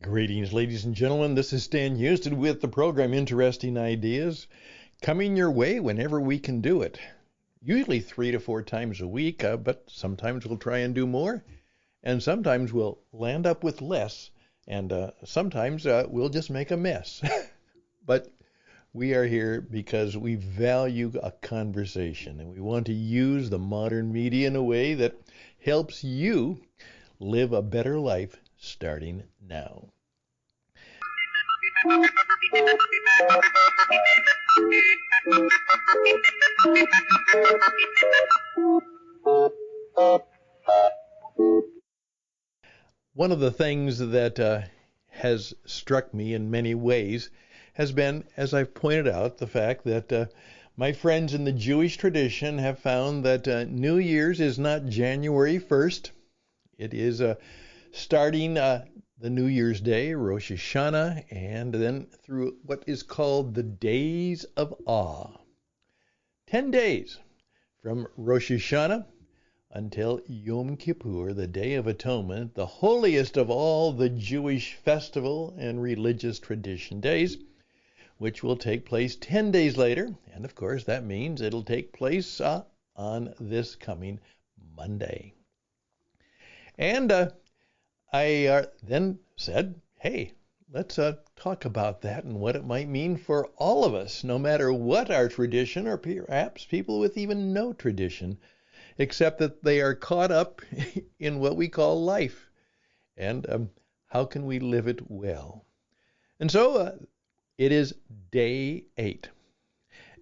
Greetings, ladies and gentlemen. This is Stan Houston with the program Interesting Ideas, coming your way whenever we can do it. Usually 3 to 4 times a week, but sometimes we'll try and do more, and sometimes we'll land up with less, and sometimes we'll just make a mess. But we are here because we value a conversation, and we want to use the modern media in a way that helps you live a better life starting now. One of the things that has struck me in many ways has been, as I've pointed out, the fact that my friends in the Jewish tradition have found that New Year's is not January 1st. It is starting the New Year's Day, Rosh Hashanah, and then through what is called the Days of Awe. 10 days from Rosh Hashanah until Yom Kippur, the Day of Atonement, the holiest of all the Jewish festival and religious tradition days, which will take place 10 days later. And of course, that means it'll take place on this coming Monday. And I then said, hey, let's talk about that and what it might mean for all of us, no matter what our tradition, or perhaps people with even no tradition, except that they are caught up in what we call life. And how can we live it well? And so it is day 8.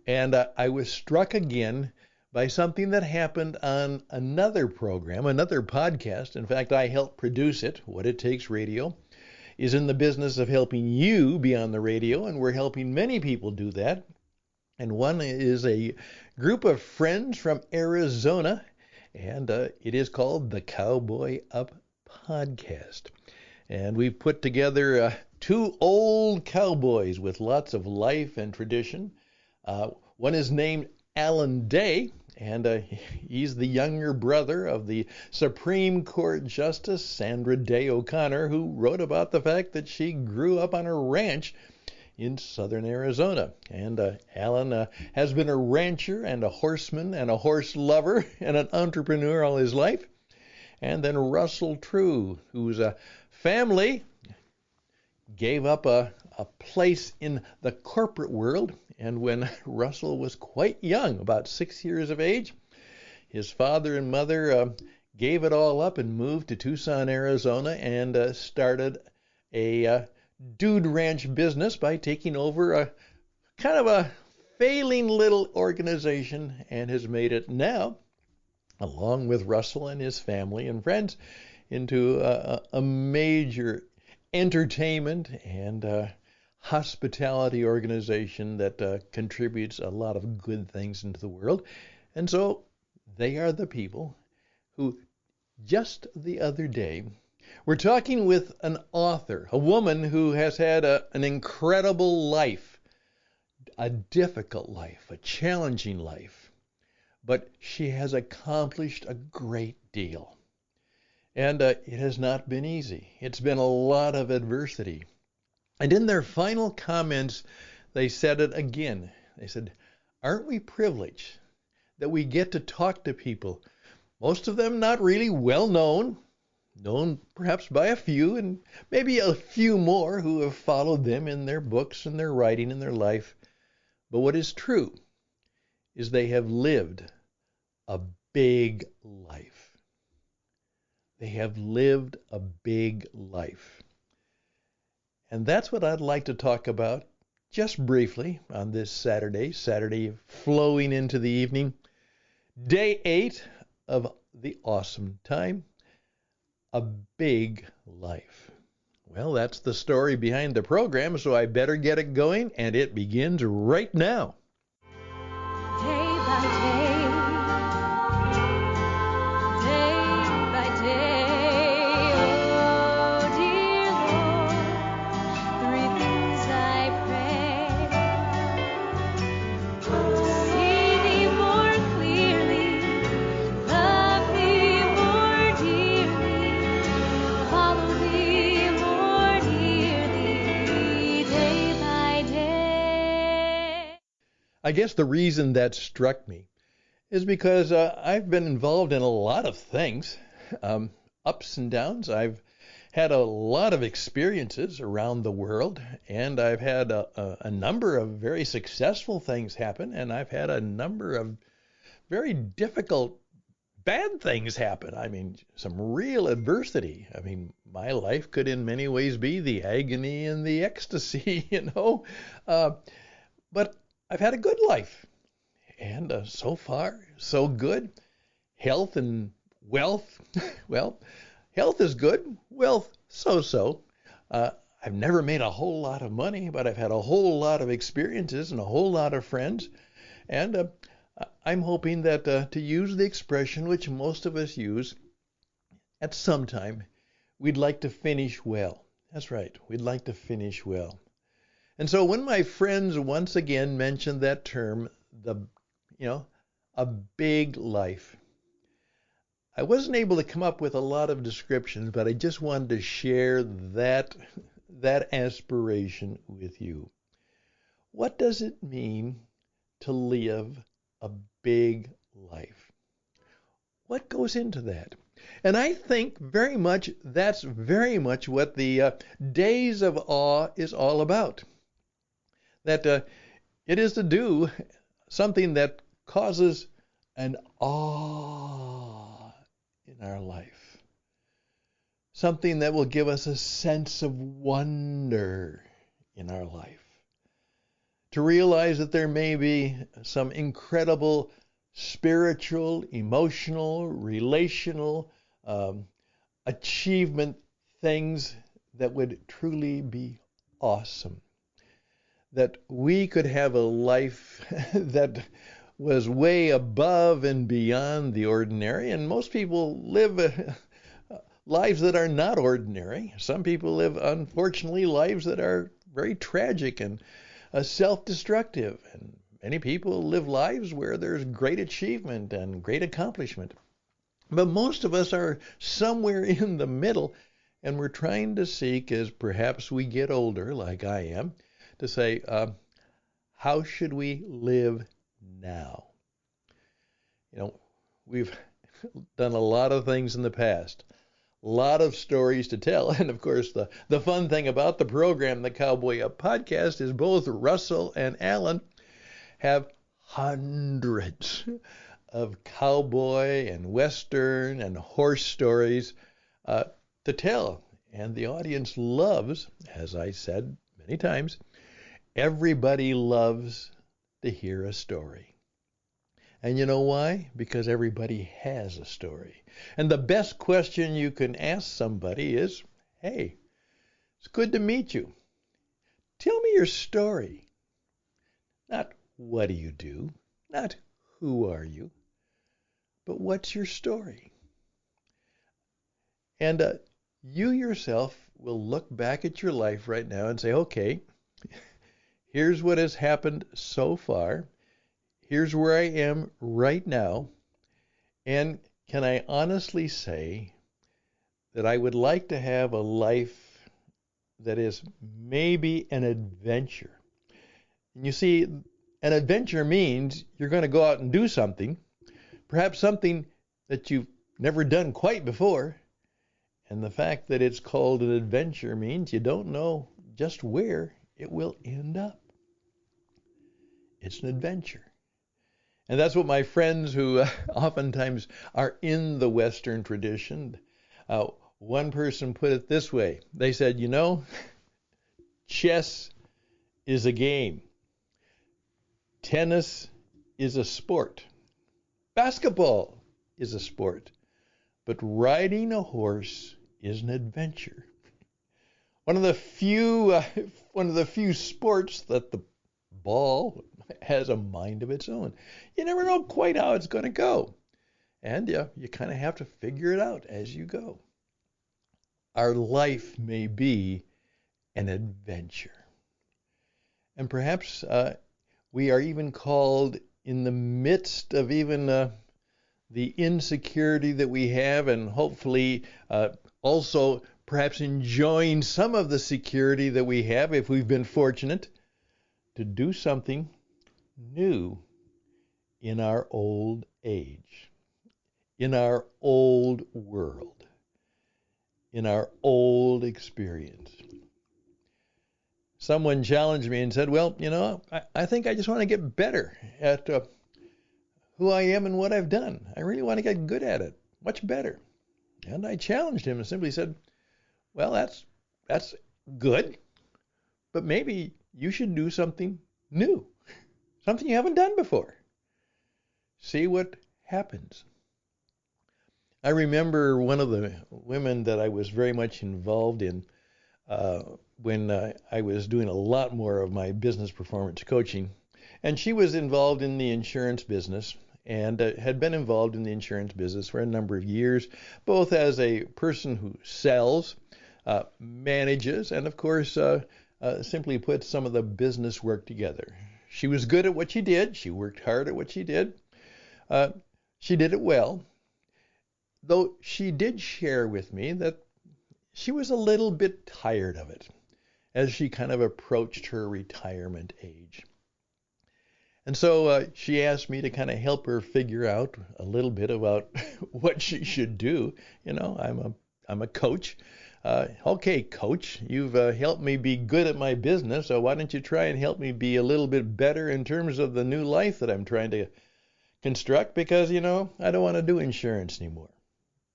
And I was struck again by something that happened on another program, another podcast. In fact, I helped produce it. What It Takes Radio is in the business of helping you be on the radio, and we're helping many people do that. And one is a group of friends from Arizona, and it is called the Cowboy Up Podcast. And we've put together 2 old cowboys with lots of life and tradition. One is named Alan Day, and he's the younger brother of the Supreme Court Justice Sandra Day O'Connor, who wrote about the fact that she grew up on a ranch in southern Arizona. And Alan has been a rancher and a horseman and a horse lover and an entrepreneur all his life. And then Russell True, whose family gave up a place in the corporate world. And when Russell was quite young, about 6 years of age, his father and mother gave it all up and moved to Tucson, Arizona, and started a dude ranch business by taking over a kind of a failing little organization, and has made it now, along with Russell and his family and friends, into a major entertainment and hospitality organization that contributes a lot of good things into the world. And so they are the people who just the other day were talking with an author, a woman who has had an incredible life, a difficult life, a challenging life, but she has accomplished a great deal. And it has not been easy. It's been a lot of adversity. And in their final comments, they said it again. They said, aren't we privileged that we get to talk to people, most of them not really well known perhaps by a few, and maybe a few more who have followed them in their books and their writing and their life. But what is true is they have lived a big life. They have lived a big life. And that's what I'd like to talk about just briefly on this Saturday flowing into the evening, day 8 of the awesome time, a big life. Well, that's the story behind the program, so I better get it going, and it begins right now. Day by day, day by day, oh dear Lord, 3 things I pray: to see thee more clearly, love thee more dearly, follow thee more deeply. I guess the reason that struck me is because I've been involved in a lot of things, ups and downs. I've had a lot of experiences around the world, and I've had a number of very successful things happen, and I've had a number of very difficult, bad things happen. I mean, some real adversity. I mean, my life could in many ways be the agony and the ecstasy, but I've had a good life, and so far, so good. Health and wealth, well, health is good, wealth so-so. I've never made a whole lot of money, but I've had a whole lot of experiences and a whole lot of friends. And I'm hoping that to use the expression which most of us use at some time, we'd like to finish well. That's right, we'd like to finish well. And so when my friends once again mentioned that term, a big life, I wasn't able to come up with a lot of descriptions, but I just wanted to share that aspiration with you. What does it mean to live a big life? What goes into that? And I think that's very much what the Days of Awe is all about. That it is to do something that causes an awe in our life. Something that will give us a sense of wonder in our life. To realize that there may be some incredible spiritual, emotional, relational achievement things that would truly be awesome. That we could have a life that was way above and beyond the ordinary. And most people live lives that are not ordinary. Some people live, unfortunately, lives that are very tragic and self-destructive. And many people live lives where there's great achievement and great accomplishment. But most of us are somewhere in the middle, and we're trying to seek, as perhaps we get older, like I am, to say, how should we live now? We've done a lot of things in the past, a lot of stories to tell. And of course, the fun thing about the program, the Cowboy Up podcast, is both Russell and Alan have hundreds of cowboy and western and horse stories to tell. And the audience loves, as I said many times, everybody loves to hear a story. And you know why? Because everybody has a story. And the best question you can ask somebody is, hey, it's good to meet you. Tell me your story. Not what do you do, not who are you, but what's your story? And you yourself will look back at your life right now and say, okay, here's what has happened so far. Here's where I am right now. And can I honestly say that I would like to have a life that is maybe an adventure? And you see, an adventure means you're going to go out and do something, perhaps something that you've never done quite before. And the fact that it's called an adventure means you don't know just where it will end up. It's an adventure. And that's what my friends who oftentimes are in the Western tradition, one person put it this way. They said, chess is a game. Tennis is a sport. Basketball is a sport. But riding a horse is an adventure. One of the few sports that the ball has a mind of its own. You never know quite how it's going to go. And you kind of have to figure it out as you go. Our life may be an adventure. And perhaps we are even called in the midst of even the insecurity that we have, and hopefully also perhaps enjoying some of the security that we have if we've been fortunate, to do something new in our old age, in our old world, in our old experience. Someone challenged me and said, well, I think I just want to get better at who I am and what I've done. I really want to get good at it, much better. And I challenged him and simply said, well, that's good, but maybe you should do something new, something you haven't done before. See what happens. I remember one of the women that I was very much involved in when I was doing a lot more of my business performance coaching. And she was involved in the insurance business and had been involved in the insurance business for a number of years, both as a person who sells, manages, and of course, simply puts some of the business work together. She was good at what she did. She worked hard at what she did. She did it well, though she did share with me that she was a little bit tired of it as she kind of approached her retirement age. And so she asked me to kind of help her figure out a little bit about what she should do. I'm a coach. Okay, coach, you've helped me be good at my business, so why don't you try and help me be a little bit better in terms of the new life that I'm trying to construct, because, I don't want to do insurance anymore.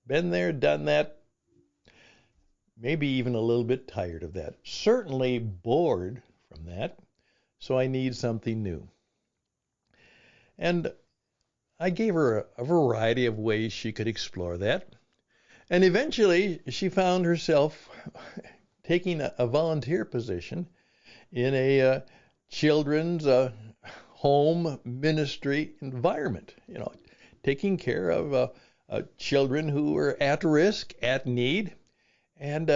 Been there, done that, maybe even a little bit tired of that. Certainly bored from that, so I need something new. And I gave her a variety of ways she could explore that. And eventually she found herself taking a volunteer position in a children's home ministry environment, taking care of children who were at risk, at need, and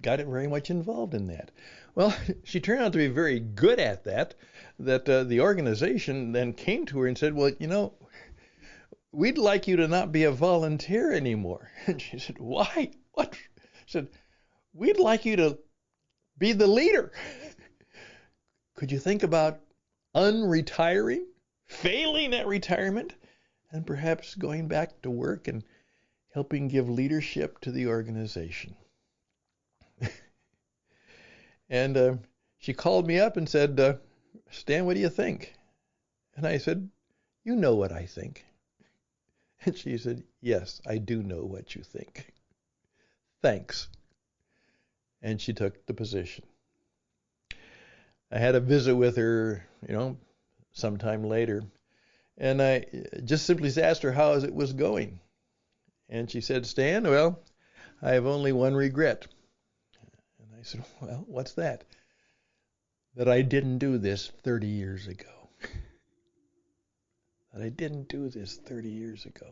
got it very much involved in that. Well, she turned out to be very good at that the organization then came to her and said, well, we'd like you to not be a volunteer anymore. And she said, why? What? She said, we'd like you to be the leader. Could you think about unretiring, failing at retirement, and perhaps going back to work and helping give leadership to the organization? And she called me up and said, Stan, what do you think? And I said, you know what I think. And she said, yes, I do know what you think. Thanks. And she took the position. I had a visit with her, sometime later, and I just simply asked her how it was going. And she said, Stan, well, I have only one regret. And I said, well, what's that? That I didn't do this 30 years ago. That I didn't do this 30 years ago.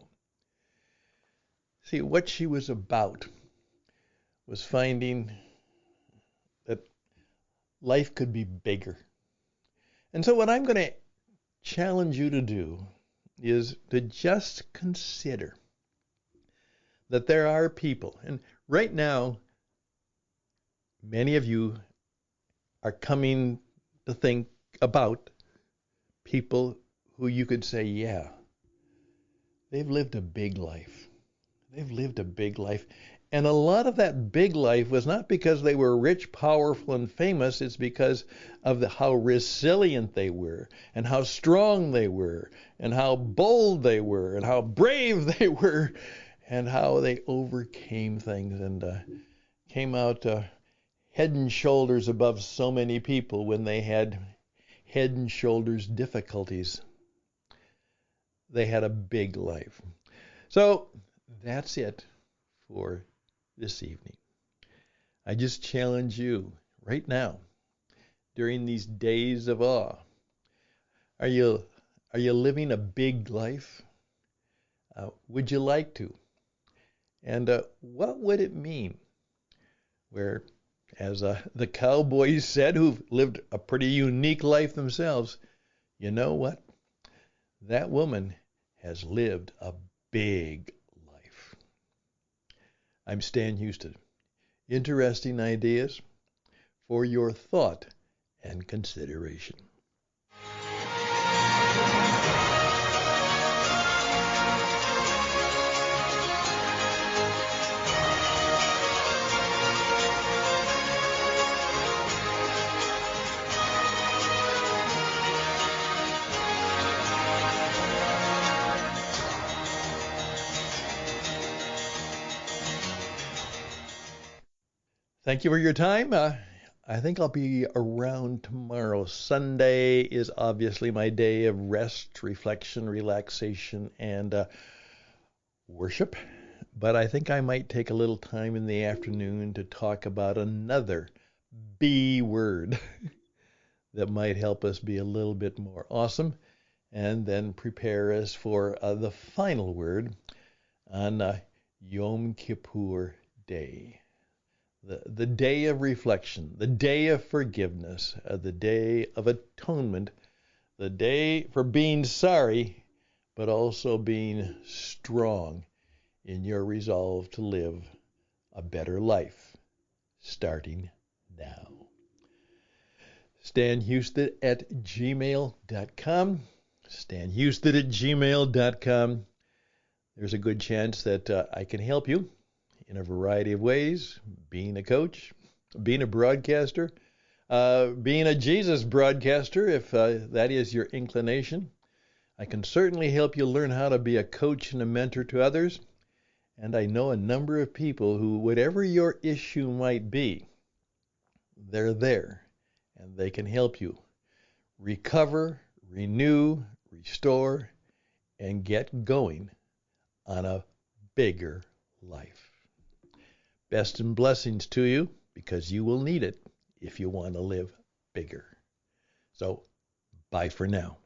See, what she was about was finding that life could be bigger. And so what I'm going to challenge you to do is to just consider that there are people, and right now, many of you are coming to think about people who you could say, yeah, they've lived a big life. They've lived a big life. And a lot of that big life was not because they were rich, powerful, and famous. It's because of how resilient they were, and how strong they were, and how bold they were, and how brave they were, and how they overcame things and came out head and shoulders above so many people when they had head and shoulders difficulties. They had a big life. So that's it for this evening. I just challenge you right now, during these days of awe. Are you living a big life? Would you like to? And what would it mean? Where, as the cowboys said, who've lived a pretty unique life themselves, you know what? That woman has lived a big life. I'm Stan Houston. Interesting ideas for your thought and consideration. Thank you for your time. I think I'll be around tomorrow. Sunday is obviously my day of rest, reflection, relaxation, and worship. But I think I might take a little time in the afternoon to talk about another B word that might help us be a little bit more awesome and then prepare us for the final word on Yom Kippur Day. The day of reflection, the day of forgiveness, the day of atonement, the day for being sorry, but also being strong in your resolve to live a better life, starting now. StanHouston@gmail.com. StanHouston@gmail.com. There's a good chance that I can help you in a variety of ways, being a coach, being a broadcaster, being a Jesus broadcaster, if that is your inclination. I can certainly help you learn how to be a coach and a mentor to others. And I know a number of people who, whatever your issue might be, they're there and they can help you recover, renew, restore, and get going on a bigger life. Best and blessings to you, because you will need it if you want to live bigger. So, bye for now.